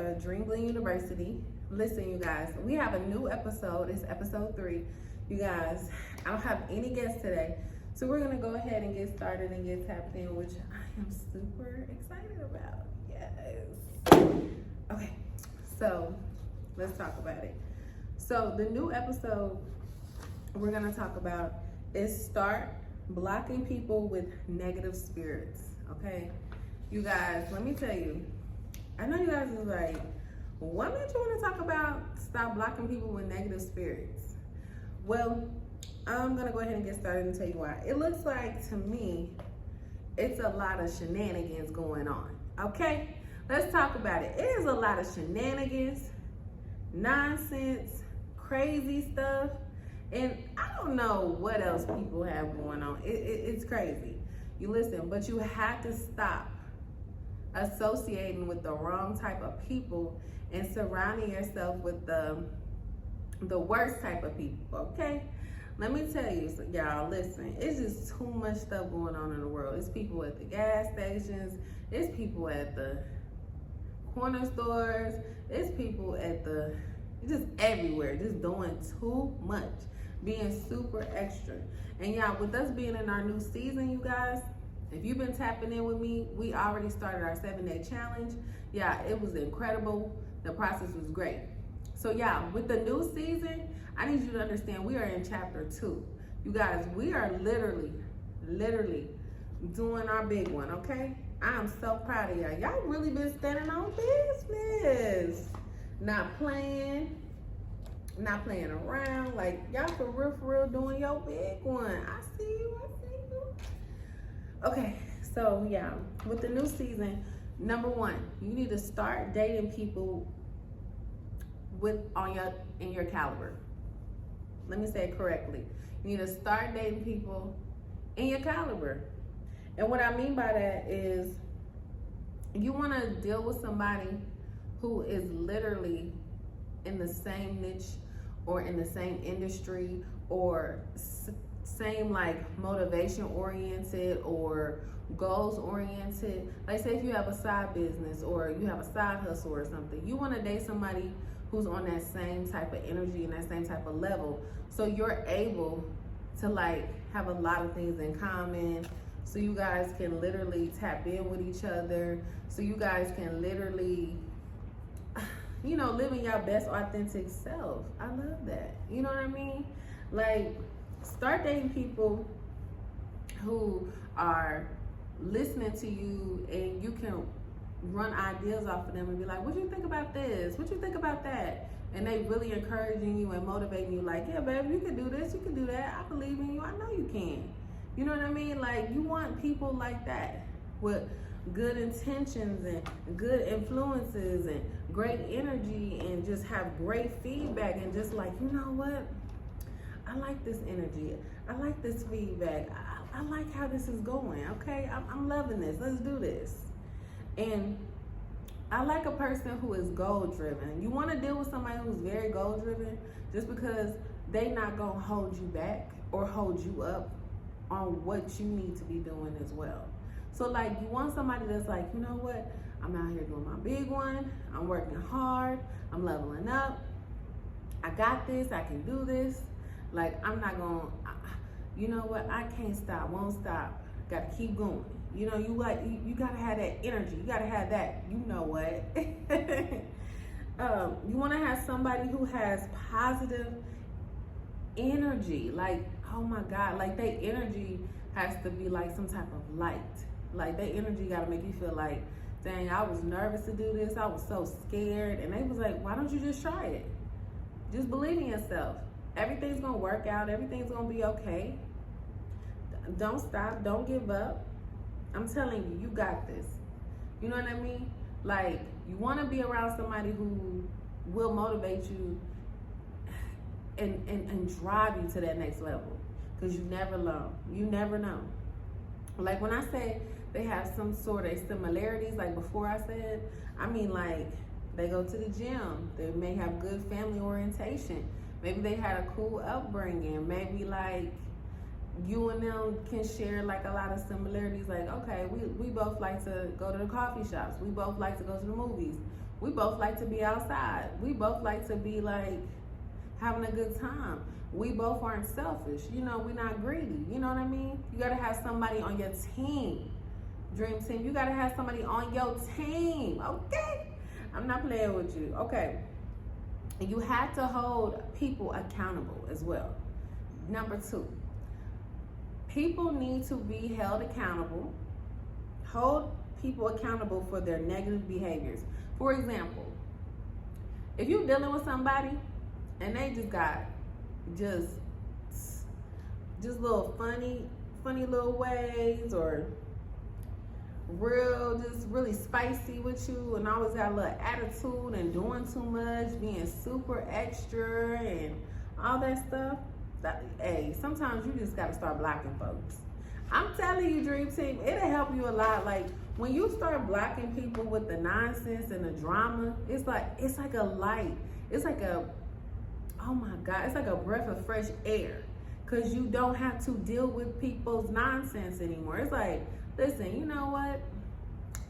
Dream Bling University. Listen, you guys, we have a new episode. It's episode 3. You guys, I don't have any guests today, so we're gonna go ahead and get started and get tapped in, which I am super excited about. Yes. Okay, so let's talk about it. So the new episode we're gonna talk about is start blocking people with negative spirits. Okay, you guys, let me tell you. I know you guys is like, what made you want to talk about stop blocking people with negative spirits? Well, I'm going to go ahead and get started and tell you why. It looks like, to me, it's a lot of shenanigans going on. Okay? Let's talk about it. It is a lot of shenanigans, nonsense, crazy stuff, and I don't know what else people have going on. It's crazy. You listen, but you have to stop associating with the wrong type of people and surrounding yourself with the worst type of people. Okay, let me tell you, so y'all, listen, it's just too much stuff going on in the world. It's people at the gas stations, it's people at the corner stores, it's people at the just everywhere, just doing too much, being super extra. And y'all, with us being in our new season, you guys, if you've been tapping in with me, we already started our 7-day challenge. Yeah, it was incredible. The process was great. So yeah, with the new season, I need you to understand we are in chapter 2. You guys, we are literally doing our big one, okay? I'm so proud of y'all. Y'all really been standing on business. Not playing around. Like, y'all for real doing your big one. I see you. Okay, so yeah, with the new season, number 1, you need to start dating people in your caliber. Let me say it correctly. You need to start dating people in your caliber. And what I mean by that is you want to deal with somebody who is literally in the same niche or in the same industry or same like motivation oriented or goals oriented. Like, say if you have a side business or you have a side hustle or something, you want to date somebody who's on that same type of energy and that same type of level, so you're able to like have a lot of things in common, so you guys can literally tap in with each other, so you guys can literally, you know, live in your best authentic self. I love that. You know what I mean? Like, start dating people who are listening to you and you can run ideas off of them and be like, what do you think about this? What do you think about that? And they really encouraging you and motivating you, like, yeah, baby, you can do this, you can do that. I believe in you. I know you can. You know what I mean? Like, you want people like that with good intentions and good influences and great energy and just have great feedback and just like, you know what? I like this energy. I like this feedback. I like how this is going. Okay, I'm loving this. Let's do this. And I like a person who is goal driven. You want to deal with somebody who's very goal driven, just because they not gonna hold you back or hold you up on what you need to be doing as well. So like, you want somebody that's like, you know what? I'm out here doing my big one. I'm working hard. I'm leveling up. I got this. I can do this. Like, I'm not gonna, you know what? I can't stop, won't stop. Gotta keep going. You know, you gotta have that energy. You gotta have that, you know what? You wanna have somebody who has positive energy. Like, oh my God, like their energy has to be like some type of light. Like, their energy gotta make you feel like, dang, I was nervous to do this. I was so scared. And they was like, why don't you just try it? Just believe in yourself. Everything's gonna work out. Everything's gonna be okay. Don't stop. Don't give up. I'm telling you, you got this. You know what I mean? Like, you want to be around somebody who will motivate you and drive you to that next level, because you never know. You never know. Like, when I say they have some sort of similarities, like before I said, I mean like they go to the gym. They may have good family orientation. Maybe they had a cool upbringing. Maybe like you and them can share like a lot of similarities. Like, okay, we both like to go to the coffee shops. We both like to go to the movies. We both like to be outside. We both like to be like having a good time. We both aren't selfish. You know, we're not greedy. You know what I mean? You gotta have somebody on your team. Dream team, you gotta have somebody on your team. Okay? I'm not playing with you. Okay. You have to hold people accountable as well. Number 2, people need to be held accountable. Hold people accountable for their negative behaviors. For example, if you're dealing with somebody and they just got just little funny little ways, or just really spicy with you, and always got a little attitude and doing too much, being super extra and all that stuff, hey, sometimes you just gotta start blocking folks. I'm telling you, Dream Team, it'll help you a lot. Like, when you start blocking people with the nonsense and the drama, it's like a light. It's like oh my God, it's like a breath of fresh air. Because you don't have to deal with people's nonsense anymore. It's like, listen, you know what?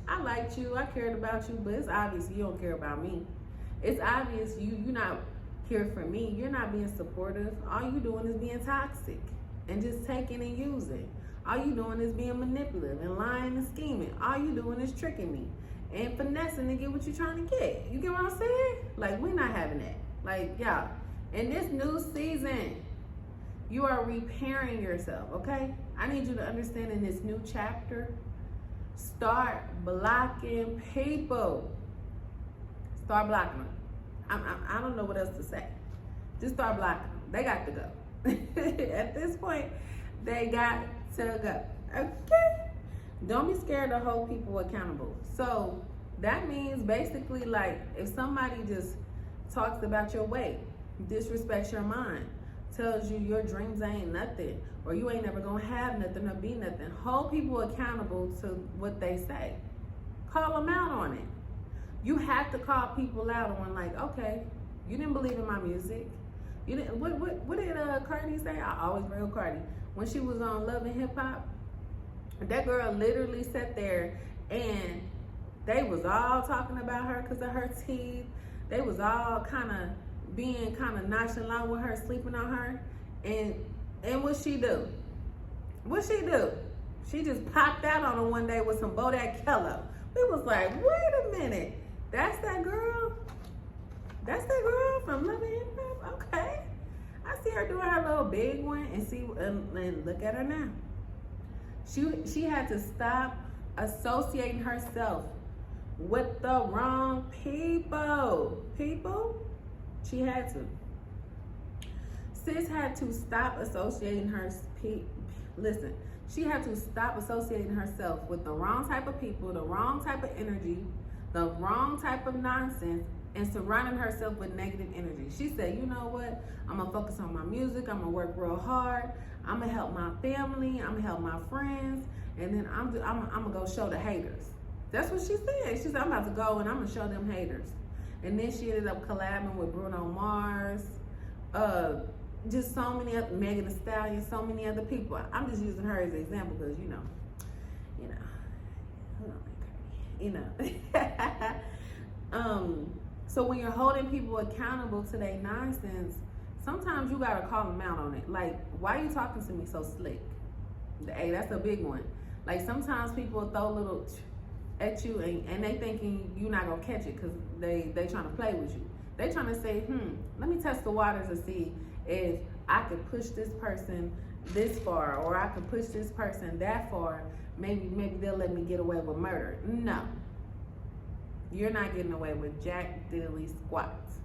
I liked you, I cared about you, but it's obvious you don't care about me. It's obvious you're not here for me. You're not being supportive. All you doing is being toxic and just taking and using. All you doing is being manipulative and lying and scheming. All you doing is tricking me and finessing to get what you're trying to get. You get what I'm saying? Like, we're not having that. Like, y'all, in this new season, you are repairing yourself, okay? I need you to understand, in this new chapter, start blocking people. Start blocking them. I don't know what else to say. Just start blocking them. They got to go. At this point, they got to go, okay? Don't be scared to hold people accountable. So that means basically, like, if somebody just talks about your weight, disrespects your mind, tells you your dreams ain't nothing, or you ain't never gonna have nothing or be nothing, hold people accountable to what they say. Call them out on it. You have to call people out on, like, okay, you didn't believe in my music. You didn't. What did Cardi say? I always bring up Cardi. When she was on Love and Hip Hop, that girl literally sat there and they was all talking about her because of her teeth. They was all being nonchalant with her, sleeping on her. And what she do? What she do? She just popped out on her one day with some Bodak Yellow. We was like, wait a minute. That's that girl? That's that girl from Love and Hip Hop? Okay. I see her doing her little big one and look at her now. She had to stop associating herself with the wrong people. She had to. Sis had to stop associating listen, she had to stop associating herself with the wrong type of people, the wrong type of energy, the wrong type of nonsense, and surrounding herself with negative energy. She said, you know what? I'm gonna focus on my music. I'm gonna work real hard. I'm gonna help my family. I'm gonna help my friends. And then I'm gonna go show the haters. That's what she said. She said, I'm about to go and I'm gonna show them haters. And then she ended up collabing with Bruno Mars, just so many other, Megan Thee Stallion, so many other people. I'm just using her as an example because, so when you're holding people accountable to their nonsense, sometimes you gotta call them out on it. Like, why are you talking to me so slick? Hey, that's a big one. Like, sometimes people throw a little at you and they thinking you're not gonna catch it because they trying to play with you. They trying to say, let me test the waters to see if I could push this person this far, or I could push this person that far. Maybe they'll let me get away with murder. No. You're not getting away with jack diddly squats.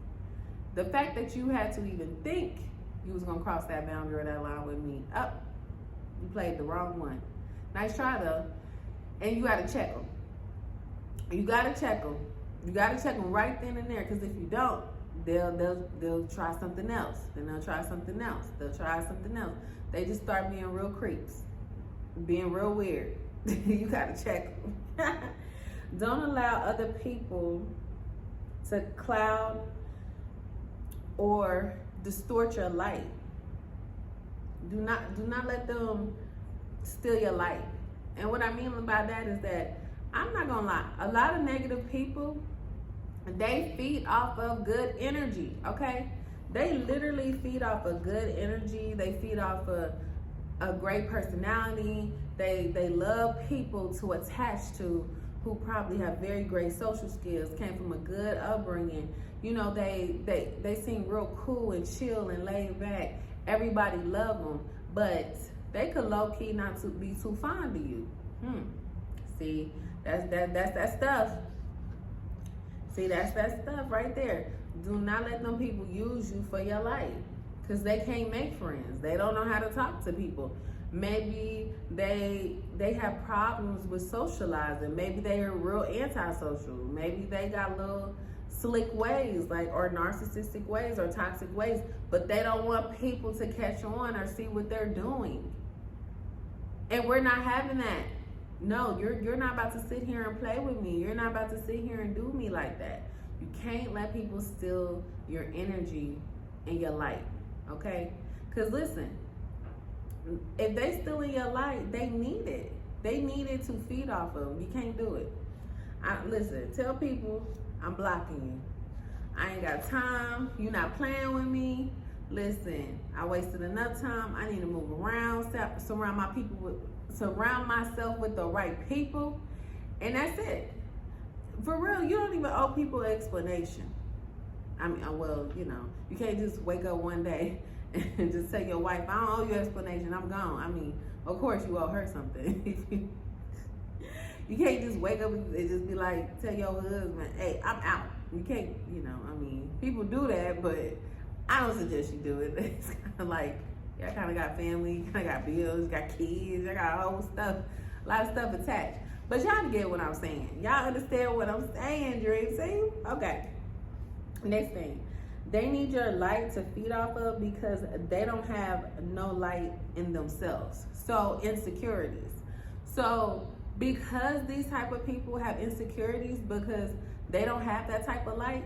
The fact that you had to even think you was gonna cross that boundary or that line with me, you played the wrong one. Nice try though. And you gotta check them. You gotta check them. You gotta check them right then and there, because if you don't, they'll try something else. Then they'll try something else. They'll try something else. They just start being real creeps, being real weird. You gotta check them. Don't allow other people to cloud or distort your light. Do not let them steal your light. And what I mean by that is that, I'm not gonna lie, a lot of negative people They feed off of good energy, okay? They literally feed off of good energy. They feed off of a great personality. They love people to attach to who probably have very great social skills, came from a good upbringing. You know, they seem real cool and chill and laid back. Everybody love them, but they could low key not to be too fond of you. See, that's that stuff. See, that's that stuff right there. Do not let them people use you for your life, because they can't make friends. They don't know how to talk to people. Maybe they have problems with socializing. Maybe they are real antisocial. Maybe they got little slick ways, like, or narcissistic ways or toxic ways, but they don't want people to catch on or see what they're doing. And we're not having that. No, you're not about to sit here and play with me. You're not about to sit here and do me like that. You can't let people steal your energy and your light, okay? Because listen, if they steal in your light, they need it. They need it to feed off of. You can't do it. Listen, tell people I'm blocking you. I ain't got time. You're not playing with me. Listen, I wasted enough time. I need to move around, surround myself with the right people, and that's it. For real, you don't even owe people an explanation. I mean, well, you know, you can't just wake up one day and just tell your wife, I don't owe you an explanation, I'm gone. I mean, of course you owe her something. You can't just wake up and just be like, tell your husband, hey, I'm out. You can't, you know, I mean, people do that, but I don't suggest you do it. It's kind of like, y'all kind of got family, you kind of got bills, got kids, y'all got whole stuff, a lot of stuff attached. But y'all get what I'm saying. Y'all understand what I'm saying, Dream Team? Okay. Next thing. They need your light to feed off of because they don't have no light in themselves. So, insecurities. So, because these type of people have insecurities because they don't have that type of light,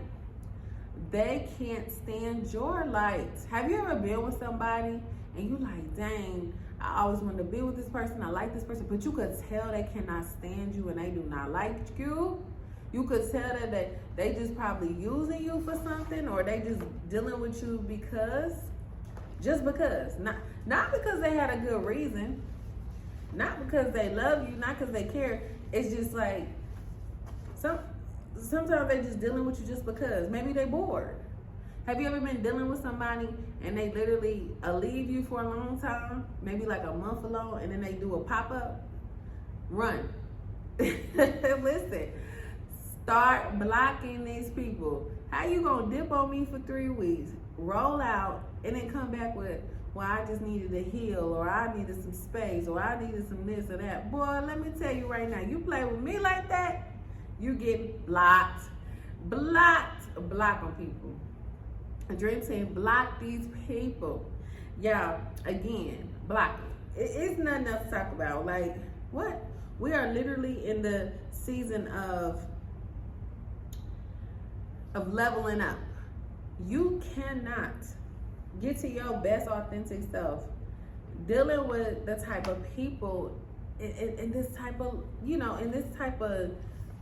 they can't stand your light. Have you ever been with somebody and you like, dang, I always wanted to be with this person, I like this person, but you could tell they cannot stand you and they do not like you? You could tell that they just probably using you for something, or they just dealing with you just because. Not because they had a good reason, not because they love you, not because they care. It's just like, sometimes they just dealing with you just because. Maybe they bored. Have you ever been dealing with somebody and they literally leave you for a long time, maybe like a month alone, and then they do a pop-up? Run. Listen, start blocking these people. How you gonna dip on me for 3 weeks, roll out, and then come back with, well, I just needed to heal, or I needed some space, or I needed some this or that. Boy, let me tell you right now, you play with me like that, you get blocked. Block on people. Dream Team, block these people. Y'all, again, block it. It's nothing else to talk about. Like, what? We are literally in the season of leveling up. You cannot get to your best authentic self dealing with the type of people in this type of, you know, in this type of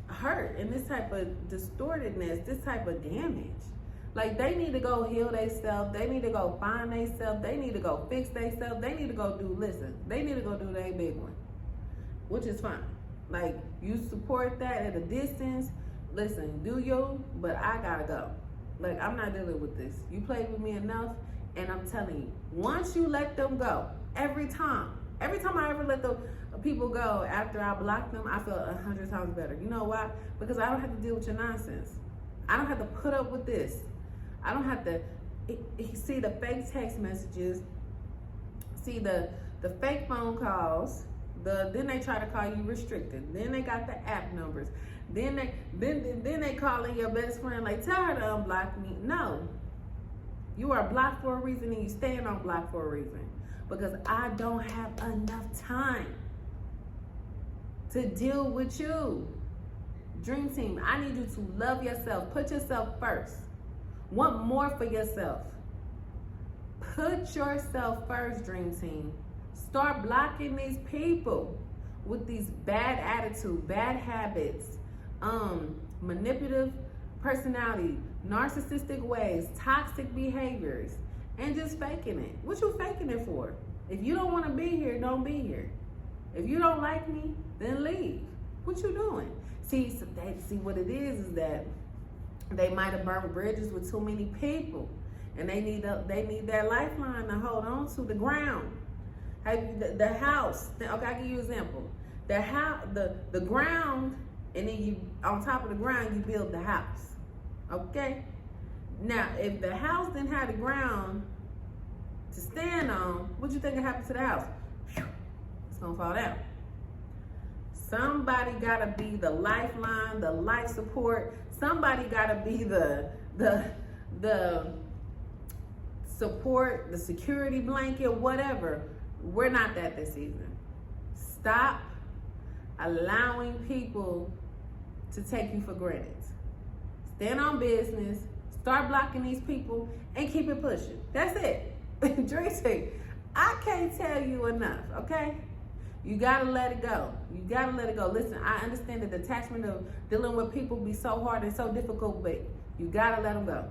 hurt, in this type of distortedness, this type of damage. Like, they need to go heal themselves. They need to go find themselves. They need to go fix themselves. They need to go they need to go do their big one, which is fine. Like, you support that at a distance. Listen, do you, but I gotta go. Like, I'm not dealing with this. You played with me enough, and I'm telling you, once you let them go, every time I ever let the people go after I block them, I feel 100 times better. You know why? Because I don't have to deal with your nonsense. I don't have to put up with this. I don't have to see the fake text messages, see the fake phone calls, then they try to call you restricted. Then they got the app numbers. Then they calling your best friend like, tell her to unblock me. No. You are blocked for a reason, and you staying on block for a reason. Because I don't have enough time to deal with you. Dream Team, I need you to love yourself. Put yourself first. Want more for yourself. Put yourself first, Dream Team. Start blocking these people with these bad attitudes, bad habits, manipulative personality, narcissistic ways, toxic behaviors, and just faking it. What you faking it for? If you don't want to be here, don't be here. If you don't like me, then leave. What you doing? See what it is that they might have burned bridges with too many people, and they need that lifeline to hold on to, the ground. The house. Okay, I'll give you an example. The house, the ground, and then you on top of the ground you build the house. Okay. Now, if the house didn't have the ground to stand on, what you think would happen to the house? It's gonna fall down. Somebody gotta be the lifeline, the life support. Somebody gotta be the support, the security blanket, whatever. We're not that this season. Stop allowing people to take you for granted. Stand on business, start blocking these people, and keep it pushing. That's it. Tracy, I can't tell you enough, okay? You gotta let it go. You gotta let it go. Listen, I understand that the attachment of dealing with people be so hard and so difficult, but you gotta let them go.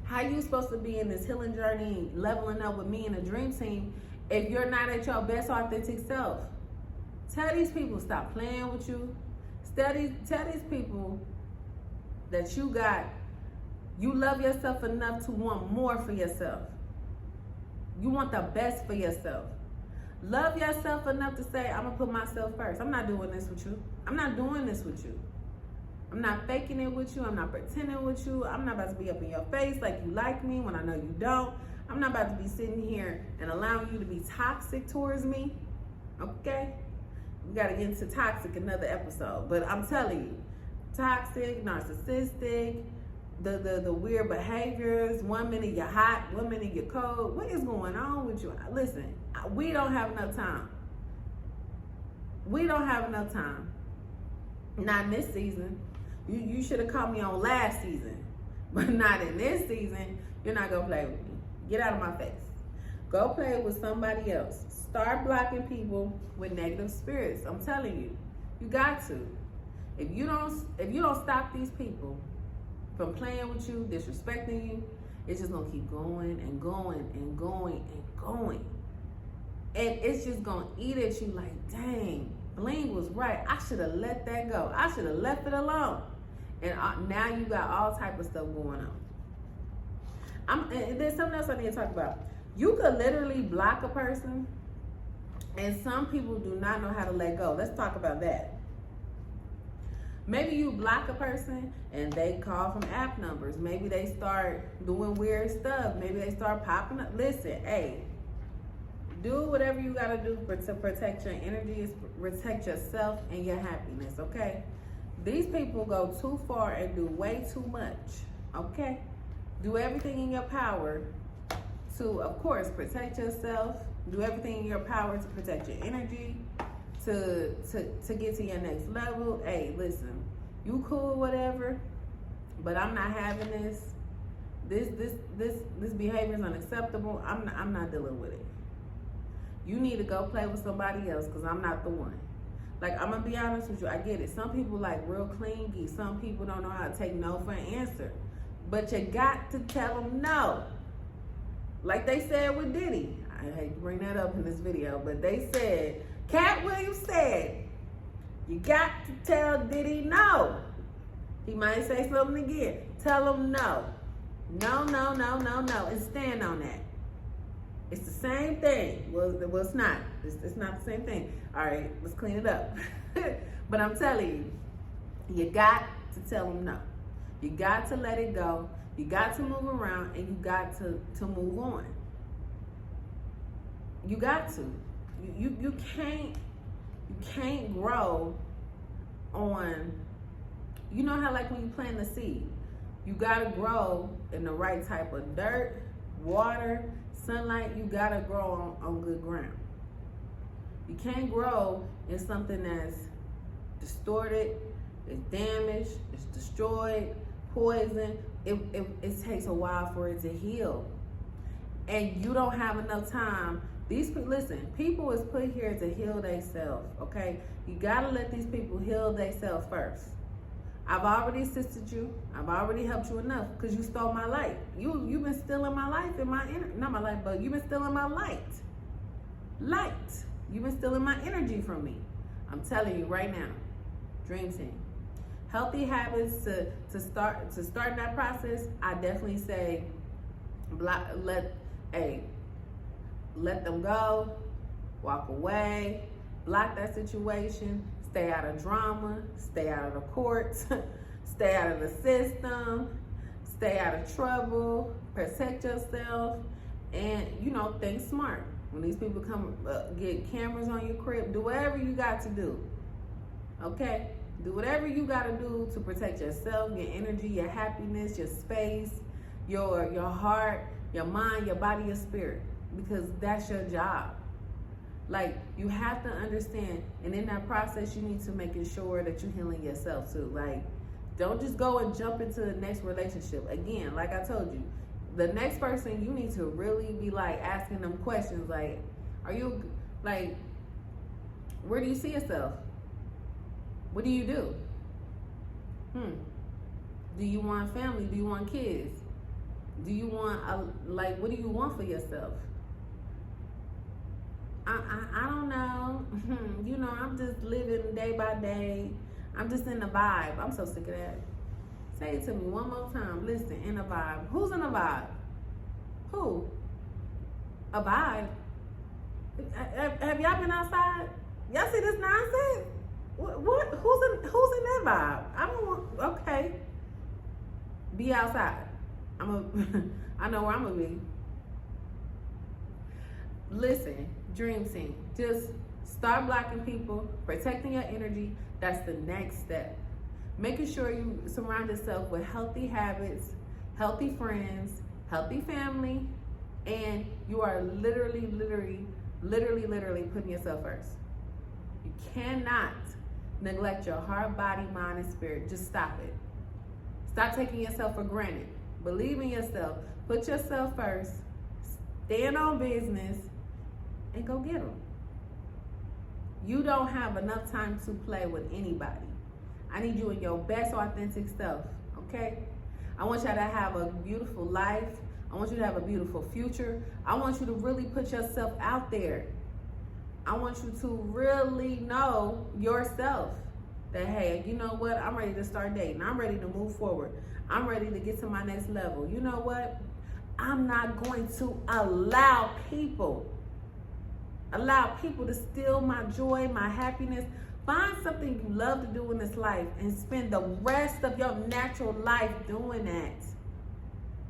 How you supposed to be in this healing journey, leveling up with me and a dream team, if you're not at your best authentic self? Tell these people stop playing with you. Tell these people that you love yourself enough to want more for yourself. You want the best for yourself. Love yourself enough to say, I'm gonna put myself first. I'm not doing this with you. I'm not doing this with you. I'm not faking it with you. I'm not pretending with you. I'm not about to be up in your face like you like me when I know you don't. I'm not about to be sitting here and allowing you to be toxic towards me. Okay? We gotta get into toxic another episode. But I'm telling you, toxic, narcissistic, the weird behaviors. 1 minute you're hot, 1 minute you're cold. What is going on with you? Listen, we don't have enough time. We don't have enough time. Not in this season. You should have caught me on last season. But not in this season. You're not gonna play with me. Get out of my face. Go play with somebody else. Start blocking people with negative spirits. I'm telling you. You got to. If you don't stop these people from playing with you, disrespecting you, it's just gonna keep going and going and going and going. And it's just gonna eat at you like, dang, Bling was right. I should have let that go. I should have left it alone. And now you got all type of stuff going on. And there's something else I need to talk about. You could literally block a person, and some people do not know how to let go. Let's talk about that. Maybe you block a person and they call from app numbers. Maybe they start doing weird stuff. Maybe they start popping up. Listen, hey, do whatever you gotta do to protect your energy, protect yourself and your happiness, okay? These people go too far and do way too much, okay? Do everything in your power to, of course, protect yourself. Do everything in your power to protect your energy, to get to your next level. Hey, listen, you cool, whatever, but I'm not having this. This behavior is unacceptable. I'm not dealing with it. You need to go play with somebody else, because I'm not the one. Like, I'm gonna be honest with you, I get it. Some people like real clingy. Some people don't know how to take no for an answer. But you got to tell them no. Like they said with Diddy. I hate to bring that up in this video, but they said, Cat Williams said, you got to tell Diddy no. He might say something again. Tell him no. No, no, no, no, no, and stand on that. It's the same thing. Well, it's not. It's not the same thing. All right, let's clean it up. But I'm telling you, you got to tell them no. You got to let it go. You got to move around, and you got to move on. You got to. You can't grow on. You know how, like, when you plant a seed, you gotta grow in the right type of dirt, water, sunlight. You gotta grow on good ground. You can't grow in something that's distorted, it's damaged, it's destroyed, poison. It takes a while for it to heal, and you don't have enough time. Listen, people is put here to heal themselves, okay? You gotta let these people heal themselves first. I've already assisted you. I've already helped you enough because you stole my light. You've been stealing my life and not my life, but you've been stealing my light. Light. You've been stealing my energy from me. I'm telling you right now, Dream Team. Healthy habits to start that process. I definitely say, let them go, walk away, block that situation, stay out of drama, stay out of the courts, stay out of the system, stay out of trouble, protect yourself, and think smart. When these people come get cameras on your crib, do whatever you got to do. Okay? Do whatever you got to do to protect yourself, your energy, your happiness, your space, your heart, your mind, your body, your spirit, because that's your job. Like, you have to understand, and in that process, you need to make sure that you're healing yourself too. Like, don't just go and jump into the next relationship. Again, like I told you, the next person, you need to really be like asking them questions like, are you, like, where do you see yourself? What do you do? Do you want family? Do you want kids? Do you want, what do you want for yourself? I don't know. I'm just living day by day. I'm just in the vibe. I'm so sick of that. Say it to me one more time. Listen, in a vibe. Who's in a vibe? Who? A vibe? Have y'all been outside? Y'all see this nonsense? What? Who's in that vibe? I don't want. Okay. Be outside. I know where I'm gonna be. Listen, Dream Team. Just start blocking people, protecting your energy. That's the next step. Making sure you surround yourself with healthy habits, healthy friends, healthy family, and you are literally putting yourself first. You cannot neglect your heart, body, mind, and spirit. Just stop it. Stop taking yourself for granted. Believe in yourself. Put yourself first. Stand on business and go get them. You don't have enough time to play with anybody. I need you in your best authentic self, okay? I want y'all to have a beautiful life. I want you to have a beautiful future. I want you to really put yourself out there. I want you to really know yourself that, hey, you know what? I'm ready to start dating. I'm ready to move forward. I'm ready to get to my next level. You know what? I'm not going to allow people to steal my joy, my happiness. Find something you love to do in this life and spend the rest of your natural life doing that.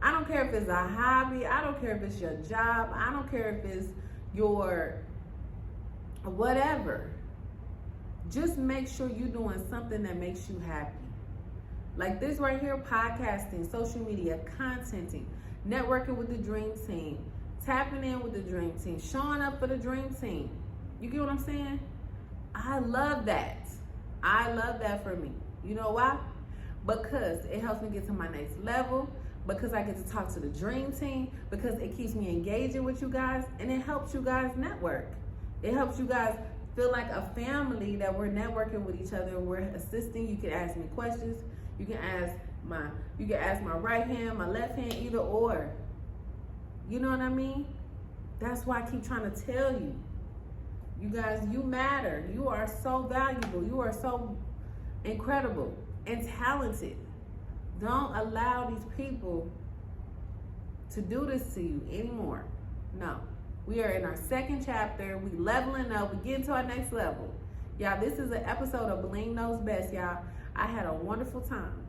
I don't care if it's a hobby. I don't care if it's your job. I don't care if it's your whatever. Just make sure you're doing something that makes you happy. Like this right here, podcasting, social media, contenting, networking with the Dream Team, tapping in with the Dream Team, showing up for the Dream Team. You get what I'm saying? I love that. I love that for me. You know why? Because it helps me get to my next level, because I get to talk to the Dream Team, because it keeps me engaging with you guys, and it helps you guys network. It helps you guys feel like a family, that we're networking with each other, we're assisting. You can ask me questions. You can ask my right hand, my left hand, either or. You know what I mean? That's why I keep trying to tell you. You guys, you matter. You are so valuable. You are so incredible and talented. Don't allow these people to do this to you anymore. No. We are in our second chapter. We leveling up. We getting to our next level. Y'all, this is an episode of Bling Knows Best, y'all. I had a wonderful time.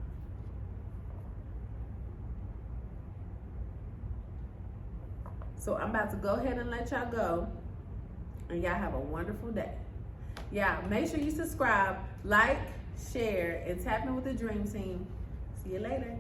So I'm about to go ahead and let y'all go. And y'all have a wonderful day. Yeah, make sure you subscribe, like, share, and tap in with the Dream Team. See you later.